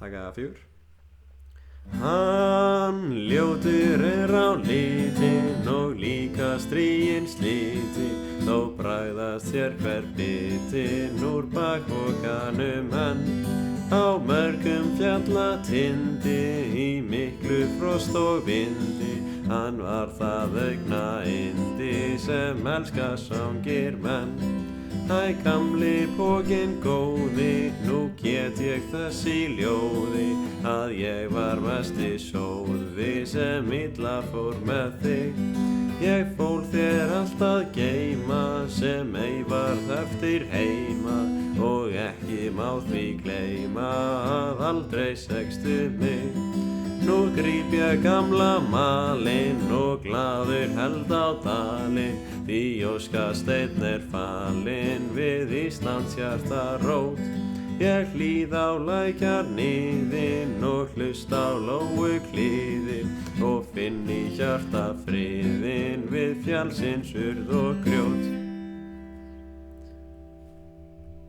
Taka 4. Hann ljótur á litin og líka stríin sliti, þó bragðast þér hver bitin úr bakpokanum hann. Á mörgum fjallatindi, í miklu frost og vindi, hann var það augna yndi sem elskar svangir menn. Æ, gamli pokinn góði, nú get ég þess í ljóði, að ég var mesti sóði sem illa fór með þig. Ég fól þér allt að geyma, sem ei varð eftir heima, og ekki má því gleyma, að aldrei sextu mig. Nú gríp ég gamla malinn og glaður held á dalinn, því óskasteinn fallinn við Íslands hjartarót. Ég hlýð á lækjarniðinn og hlust á lóukliðinn og finn í hjarta friðinn við fjallsins urð og grjót.